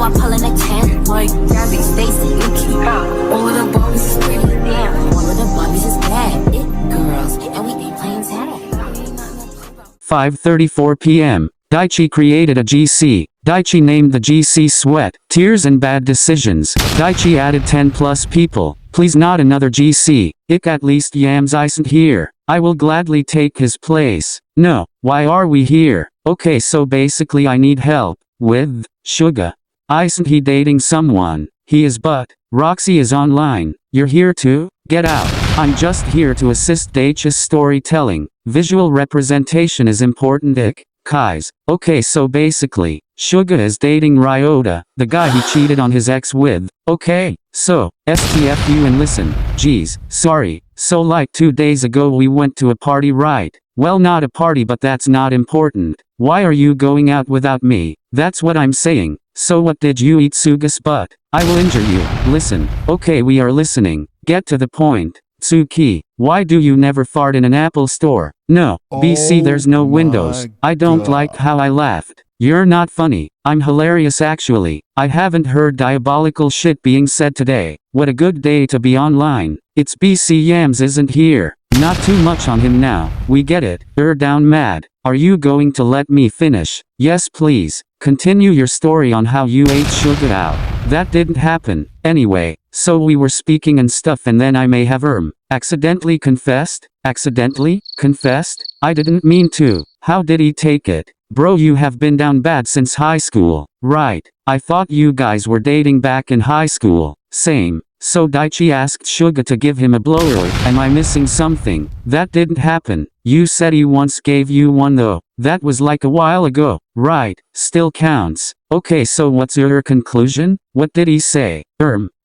I pull in a 10. Like, Gabby, Stacy, Yuki. All of the boys is pretty damn. All of the bummies is bad. It girls, and we ain't playing tag. 5:34 p.m. Daichi created a GC. Daichi named the GC Sweat, Tears and Bad Decisions. Daichi added 10 plus people. Please not another GC. Ik at least Yams isn't here. I will gladly take his place. No, why are we here? Okay, so basically I need help. With Suga. Isn't he dating someone? He is, but Roxy is online. You're here too? Get out. I'm just here to assist Daichi's storytelling. Visual representation is important. Ik. Kais. Okay, so basically, Suga is dating Ryota, the guy he cheated on his ex with. Okay, so, STFU and listen. Geez, sorry. So like 2 days ago we went to a party, right? Well, not a party, but that's not important. Why are you going out without me? That's what I'm saying. So what did you eat, Suga's butt? I will injure you. Listen. Okay, we are listening. Get to the point. Tsuki, why do you never fart in an Apple store? No, BC, there's no windows. I don't like how I laughed. You're not funny. I'm hilarious actually. I haven't heard diabolical shit being said today. What a good day to be online. It's BC Yams isn't here. Not too much on him now. We get it. Down mad. Are you going to let me finish? Yes please. Continue your story on how you ate Suga out. That didn't happen. Anyway, so we were speaking and stuff and then I may have accidentally confessed? Accidentally? Confessed? I didn't mean to. How did he take it? Bro, you have been down bad since high school. Right. I thought you guys were dating back in high school. Same. So Daichi asked Suga to give him a blower. Am I missing something? That didn't happen. You said he once gave you one though. That was like a while ago. Right. Still counts. Okay, so what's your conclusion? What did he say?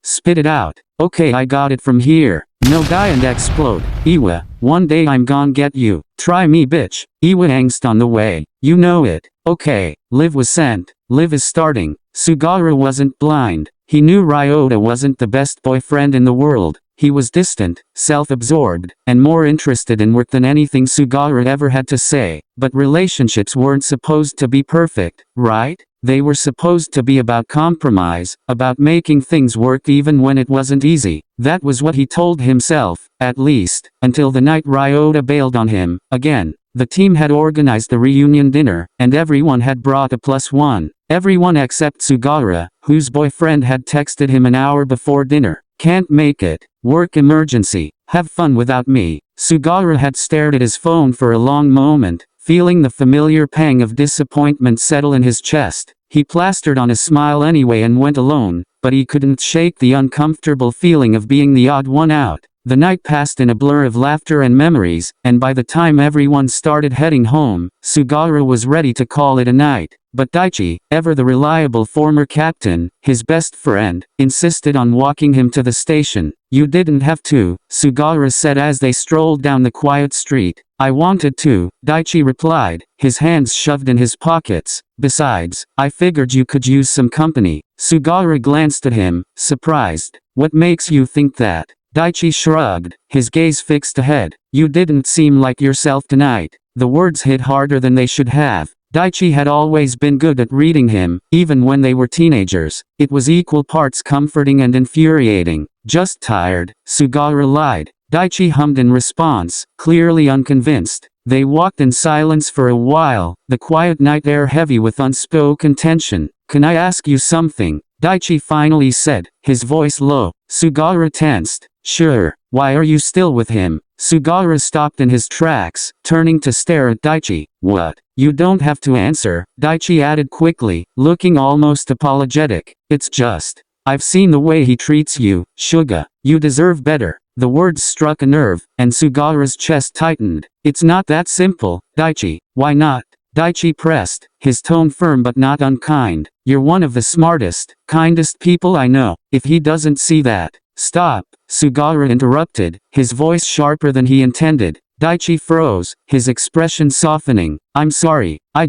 Spit it out. Okay, I got it from here. No die and explode. Iwa, one day I'm gon' get you. Try me bitch. Iwa angst on the way. You know it. Okay, Liv was sent. Liv is starting. Sugara wasn't blind. He knew Ryota wasn't the best boyfriend in the world. He was distant, self-absorbed, and more interested in work than anything Sugara ever had to say. But relationships weren't supposed to be perfect, right? They were supposed to be about compromise, about making things work even when it wasn't easy. That was what he told himself, at least, until the night Ryota bailed on him. Again, the team had organized a reunion dinner, and everyone had brought a +1. Everyone except Sugara, whose boyfriend had texted him an hour before dinner. Can't make it. Work emergency. Have fun without me. Sugara had stared at his phone for a long moment, feeling the familiar pang of disappointment settle in his chest. He plastered on a smile anyway and went alone, but he couldn't shake the uncomfortable feeling of being the odd one out. The night passed in a blur of laughter and memories, and by the time everyone started heading home, Sugara was ready to call it a night. But Daichi, ever the reliable former captain, his best friend, insisted on walking him to the station. You didn't have to, Sugara said as they strolled down the quiet street. I wanted to, Daichi replied, his hands shoved in his pockets. Besides, I figured you could use some company. Sugara glanced at him, surprised. What makes you think that? Daichi shrugged, his gaze fixed ahead. You didn't seem like yourself tonight. The words hit harder than they should have. Daichi had always been good at reading him, even when they were teenagers. It was equal parts comforting and infuriating. Just tired, Sugara lied. Daichi hummed in response, clearly unconvinced. They walked in silence for a while, the quiet night air heavy with unspoken tension. Can I ask you something? Daichi finally said, his voice low. Sugara tensed. Sure. Why are you still with him? Sugara stopped in his tracks, turning to stare at Daichi. What? You don't have to answer, Daichi added quickly, looking almost apologetic. It's just, I've seen the way he treats you, Suga. You deserve better. The words struck a nerve, and Sugara's chest tightened. It's not that simple, Daichi. Why not? Daichi pressed, his tone firm but not unkind. You're one of the smartest, kindest people I know. If he doesn't see that. Stop, Sugara interrupted, his voice sharper than he intended. Daichi froze, his expression softening. I'm sorry, I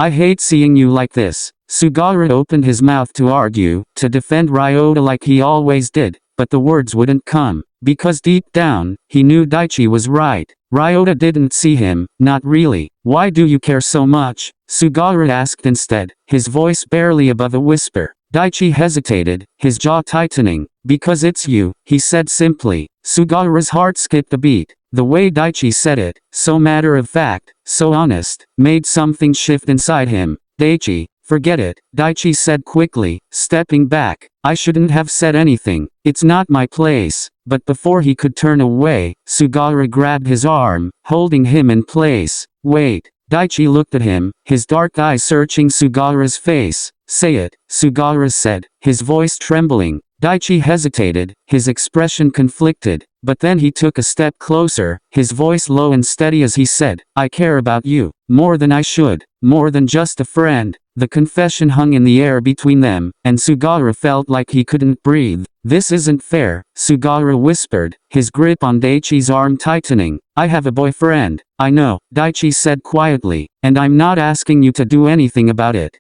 hate seeing you like this. Sugara opened his mouth to argue, to defend Ryota like he always did, but the words wouldn't come, because deep down, he knew Daichi was right. Ryota didn't see him, not really. Why do you care so much? Sugara asked instead, his voice barely above a whisper. Daichi hesitated, his jaw tightening. Because it's you, he said simply. Sugawara's heart skipped a beat. The way Daichi said it, so matter-of-fact, so honest, made something shift inside him. Daichi, forget it, Daichi said quickly, stepping back. I shouldn't have said anything. It's not my place. But before he could turn away, Sugawara grabbed his arm, holding him in place. Wait. Daichi looked at him, his dark eyes searching Sugawara's face. Say it, Sugawara said, his voice trembling. Daichi hesitated, his expression conflicted, but then he took a step closer, his voice low and steady as he said, I care about you, more than I should, more than just a friend. The confession hung in the air between them, and Sugawara felt like he couldn't breathe. This isn't fair, Sugawara whispered, his grip on Daichi's arm tightening. I have a boyfriend. I know, Daichi said quietly, and I'm not asking you to do anything about it.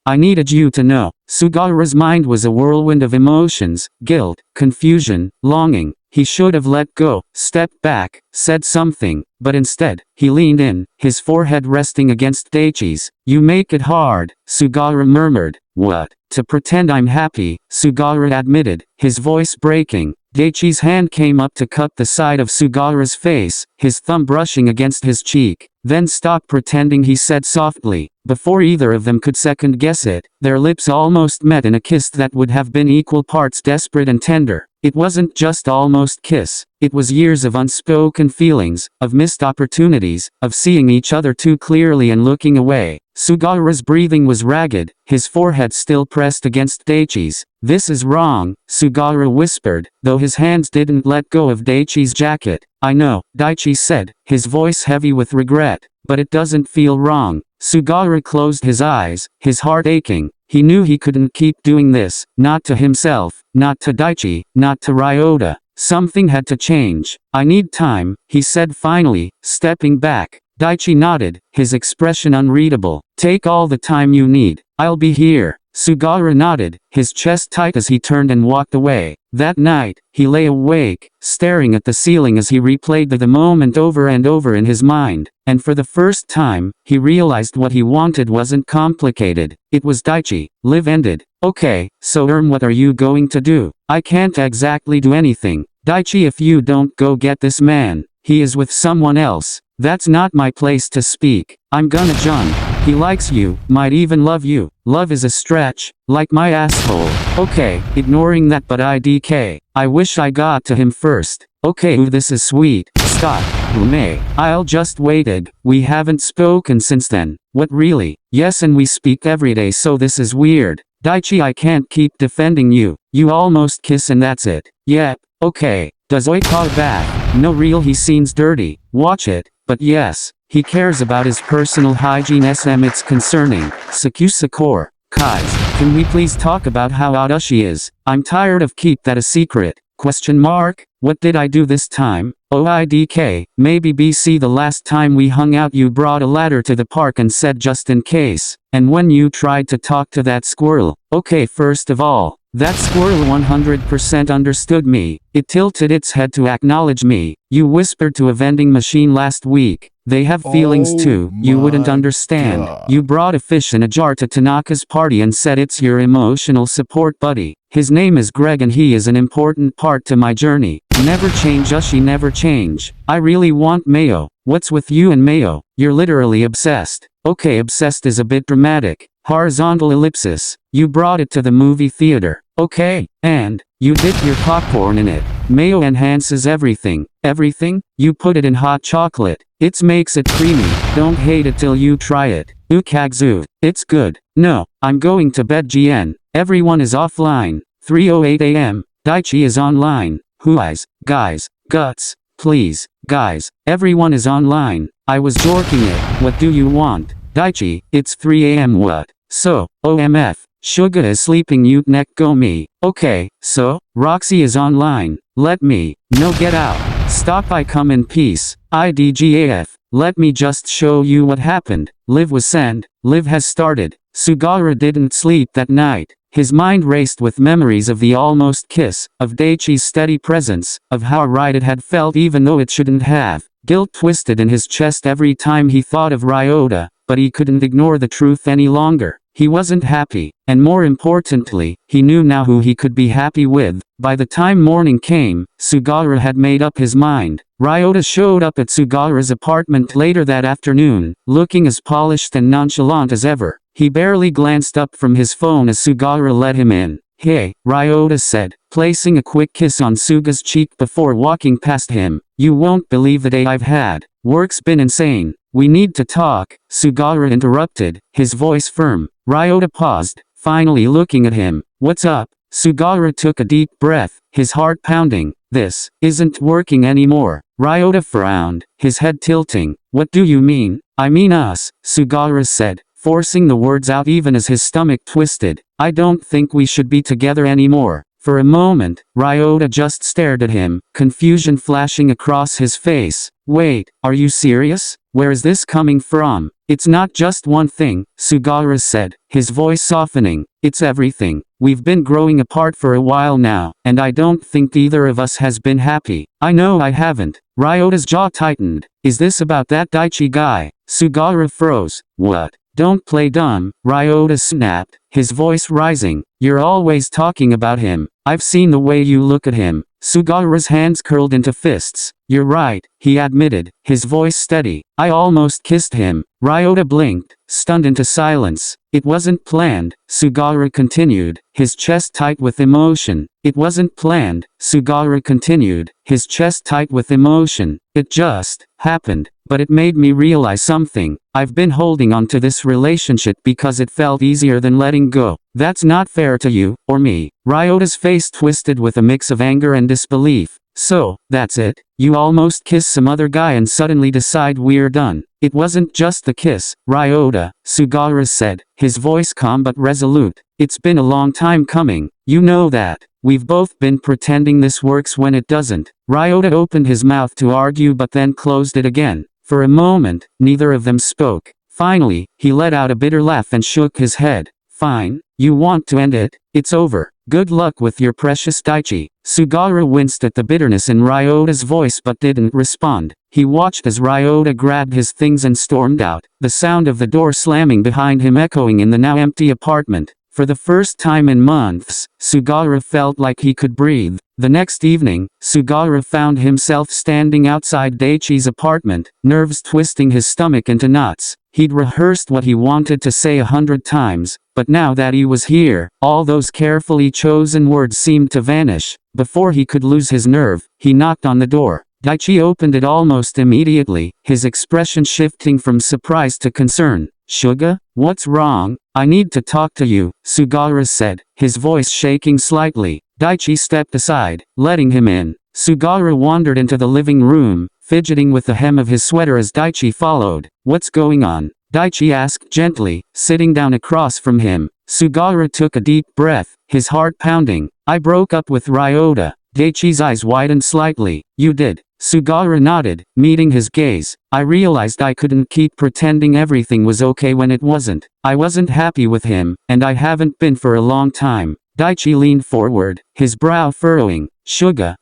I needed you to know. Sugawara's mind was a whirlwind of emotions, guilt, confusion, longing. He should have let go, stepped back, said something, but instead, he leaned in, his forehead resting against Daichi's. You make it hard, Sugawara murmured. What? To pretend I'm happy, Sugawara admitted, his voice breaking. Daichi's hand came up to cup the side of Sugawara's face, his thumb brushing against his cheek. Then stop pretending, he said softly. Before either of them could second guess it, their lips almost met in a kiss that would have been equal parts desperate and tender. It wasn't just almost kiss. It was years of unspoken feelings, of missed opportunities, of seeing each other too clearly and looking away. Sugawara's breathing was ragged, his forehead still pressed against Daichi's. This is wrong, Sugawara whispered, though his hands didn't let go of Daichi's jacket. I know, Daichi said, his voice heavy with regret, but it doesn't feel wrong. Sugawara closed his eyes, his heart aching. He knew he couldn't keep doing this, not to himself, not to Daichi, not to Ryota. Something had to change. I need time, he said finally, stepping back. Daichi nodded, his expression unreadable. Take all the time you need. I'll be here. Sugawara nodded, his chest tight as he turned and walked away. That night, he lay awake, staring at the ceiling as he replayed the moment over and over in his mind. And for the first time, he realized what he wanted wasn't complicated. It was Daichi. Live ended. Okay, so what are you going to do? I can't exactly do anything. Daichi, if you don't go get this man, he is with someone else. That's not my place to speak. I'm gonna jump. He likes you, might even love you. Love is a stretch, like my asshole. Okay, ignoring that, but IDK. I wish I got to him first. Okay, ooh, this is sweet. Stop. May. I'll just waited. We haven't spoken since then. What really? Yes, and we speak every day, so this is weird. Daichi, I can't keep defending you. You almost kiss and that's it. Yep. Okay. Does Oi call back? No, real, he seems dirty. Watch it. But yes, he cares about his personal hygiene. It's concerning. Sakura. Guys, can we please talk about how Adachi is? I'm tired of keep that a secret. Question mark? What did I do this time? OIDK, maybe BC the last time we hung out you brought a ladder to the park and said just in case. And when you tried to talk to that squirrel. Okay, first of all, that squirrel 100% understood me. It tilted its head to acknowledge me. You whispered to a vending machine last week. They have feelings too. You wouldn't understand. God. You brought a fish in a jar to Tanaka's party and said it's your emotional support buddy. His name is Greg and he is an important part to my journey. Never change, Ushi, never change. I really want Mayo. What's with you and Mayo? You're literally obsessed. Okay, obsessed is a bit dramatic. Horizontal ellipsis. You brought it to the movie theater. Okay, and you dip your popcorn in it. Mayo enhances everything. Everything? You put it in hot chocolate. It makes it creamy. Don't hate it till you try it. Ukagzu. It's good. No, I'm going to bed. GN. Everyone is offline. 3:08 a.m. Daichi is online. Guys, guts, please, guys, everyone is online. I was jorking it. What do you want? Daichi, it's 3 a.m. What? So, OMF. Suga is sleeping. Mute neck go me. Okay, so, Roxy is online. Let me. No, get out. Stop, I come in peace. IDGAF. Let me just show you what happened. Liv was sent. Liv has started. Sugawara didn't sleep that night. His mind raced with memories of the almost kiss, of Daichi's steady presence, of how right it had felt even though it shouldn't have. Guilt twisted in his chest every time he thought of Ryota, but he couldn't ignore the truth any longer. He wasn't happy, and more importantly, he knew now who he could be happy with. By the time morning came, Sugawara had made up his mind. Ryota showed up at Sugawara's apartment later that afternoon, looking as polished and nonchalant as ever. He barely glanced up from his phone as Sugawara let him in. "Hey," Ryota said, placing a quick kiss on Suga's cheek before walking past him. "You won't believe the day I've had. Work's been insane. We need to talk," Sugawara interrupted, his voice firm. Ryota paused, finally looking at him. "What's up?" Sugawara took a deep breath, his heart pounding. "This isn't working anymore." Ryota frowned, his head tilting. "What do you mean?" "I mean us," Sugawara said, forcing the words out even as his stomach twisted. "I don't think we should be together anymore." For a moment, Ryota just stared at him, confusion flashing across his face. "Wait, are you serious? Where is this coming from?" "It's not just one thing," Sugawara said, his voice softening. "It's everything. We've been growing apart for a while now, and I don't think either of us has been happy." "I know I haven't." Ryota's jaw tightened. "Is this about that Daichi guy?" Sugawara froze. "What? Don't play dumb," Ryota snapped, his voice rising. "You're always talking about him. I've seen the way you look at him." Sugawara's hands curled into fists. "You're right," he admitted, his voice steady. "I almost kissed him." Ryota blinked, stunned into silence. "It wasn't planned," Sugawara continued, his chest tight with emotion. "It wasn't planned," Sugawara continued, his chest tight with emotion. "It just happened. But it made me realize something. I've been holding on to this relationship because it felt easier than letting go. That's not fair to you, or me." Ryota's face twisted with a mix of anger and disbelief. "So, that's it? You almost kiss some other guy and suddenly decide we're done?" "It wasn't just the kiss, Ryota," Sugawara said, his voice calm but resolute. "It's been a long time coming. You know that. We've both been pretending this works when it doesn't." Ryota opened his mouth to argue but then closed it again. For a moment, neither of them spoke. Finally, he let out a bitter laugh and shook his head. "Fine. You want to end it? It's over. Good luck with your precious Daichi." Sugawara winced at the bitterness in Ryota's voice but didn't respond. He watched as Ryota grabbed his things and stormed out, the sound of the door slamming behind him echoing in the now empty apartment. For the first time in months, Sugawara felt like he could breathe. The next evening, Sugawara found himself standing outside Daichi's apartment, nerves twisting his stomach into knots. He'd rehearsed what he wanted to say 100 times, but now that he was here, all those carefully chosen words seemed to vanish. Before he could lose his nerve, he knocked on the door. Daichi opened it almost immediately, his expression shifting from surprise to concern. "Suga? What's wrong? I need to talk to you," Sugawara said, his voice shaking slightly. Daichi stepped aside, letting him in. Sugawara wandered into the living room, fidgeting with the hem of his sweater as Daichi followed. "What's going on?" Daichi asked gently, sitting down across from him. Sugawara took a deep breath, his heart pounding. "I broke up with Ryota." Daichi's eyes widened slightly. "You did?" Sugawara nodded, meeting his gaze. "I realized I couldn't keep pretending everything was okay when it wasn't. I wasn't happy with him, and I haven't been for a long time." Daichi leaned forward, his brow furrowing. "Suga,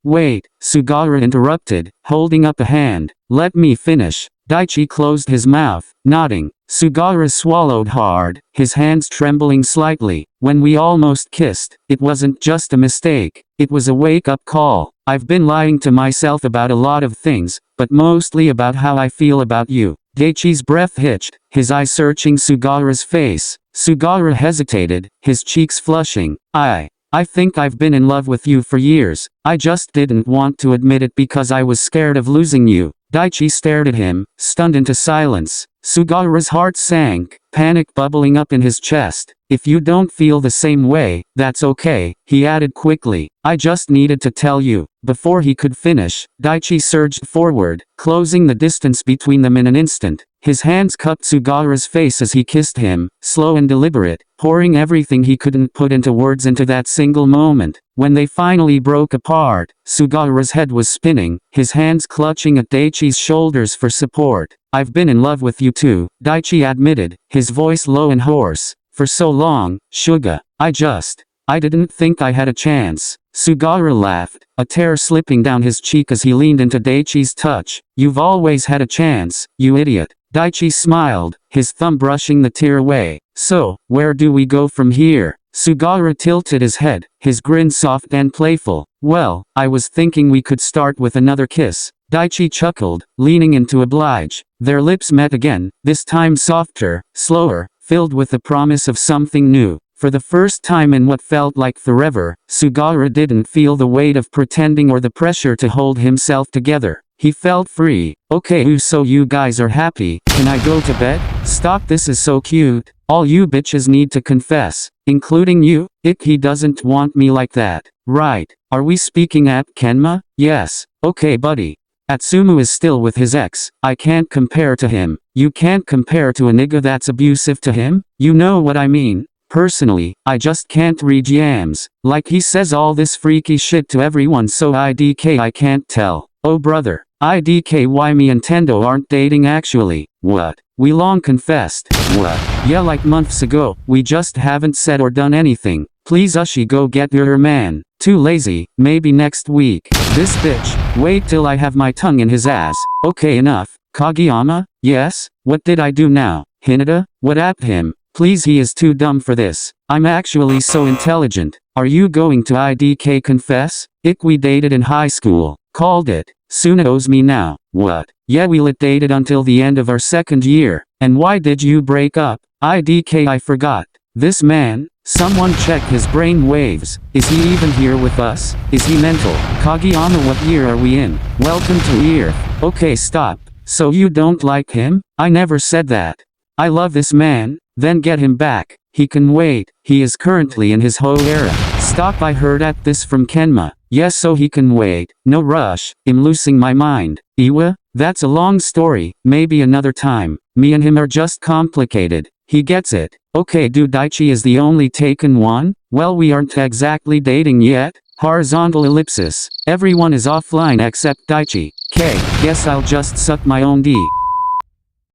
wait," Sugawara interrupted, holding up a hand. "Let me finish." Daichi closed his mouth, nodding. Sugawara swallowed hard, his hands trembling slightly. "When we almost kissed, it wasn't just a mistake. It was a wake-up call. I've been lying to myself about a lot of things, but mostly about how I feel about you." Daichi's breath hitched, his eyes searching Sugawara's face. Sugawara hesitated, his cheeks flushing. I think I've been in love with you for years. I just didn't want to admit it because I was scared of losing you." Daichi stared at him, stunned into silence. Sugawara's heart sank, panic bubbling up in his chest. "If you don't feel the same way, that's okay," he added quickly. "I just needed to tell you." Before he could finish, Daichi surged forward, closing the distance between them in an instant. His hands cupped Sugawara's face as he kissed him, slow and deliberate, pouring everything he couldn't put into words into that single moment. When they finally broke apart, Sugawara's head was spinning, his hands clutching at Daichi's shoulders for support. "I've been in love with you too," Daichi admitted, his voice low and hoarse. "For so long, Suga. I didn't think I had a chance." Sugawara laughed, a tear slipping down his cheek as he leaned into Daichi's touch. "You've always had a chance, you idiot." Daichi smiled, his thumb brushing the tear away. So, where do we go from here? Sugawara tilted his head, his grin soft and playful. Well, I was thinking we could start with another kiss. Daichi chuckled, leaning in to oblige. Their lips met again, this time softer, slower, filled with the promise of something new. For the first time in what felt like forever, Sugawara didn't feel the weight of pretending or the pressure to hold himself together. He felt free. Okay, so you guys are happy. Can I go to bed? Stop, this is so cute. All you bitches need to confess. Including you? He doesn't want me like that. Right. Are we speaking at Kenma? Yes. Okay buddy. Atsumu is still with his ex. I can't compare to him. You can't compare to a nigga that's abusive to him? You know what I mean? Personally, I just can't read yams. Like he says all this freaky shit to everyone, so IDK I can't tell. Oh brother. IDK why me and Tendo aren't dating actually. What? We long confessed. What? Yeah, like months ago. We just haven't said or done anything. Please Ushi, go get your man. Too lazy. Maybe next week. This bitch. Wait till I have my tongue in his ass. Okay, enough. Kageyama? Yes? What did I do now? Hinata? What at him? Please, he is too dumb for this. I'm actually so intelligent. Are you going to IDK confess? We dated in high school. Called it. Suna owes me now. What? Yeah, we dated until the end of our second year. And why did you break up? IDK I forgot. This man? Someone check his brain waves. Is he even here with us? Is he mental? Kageyama, what year are we in? Welcome to year. Okay, stop. So you don't like him? I never said that. I love this man. Then get him back. He can wait. He is currently in his hoe era. Stop, I heard at this from Kenma. Yes, so he can wait. No rush. I'm losing my mind. Iwa? That's a long story. Maybe another time. Me and him are just complicated. He gets it. Okay, do Daichi is the only taken one? Well, we aren't exactly dating yet. Horizontal ellipsis. Everyone is offline except Daichi. Guess I'll just suck my own D.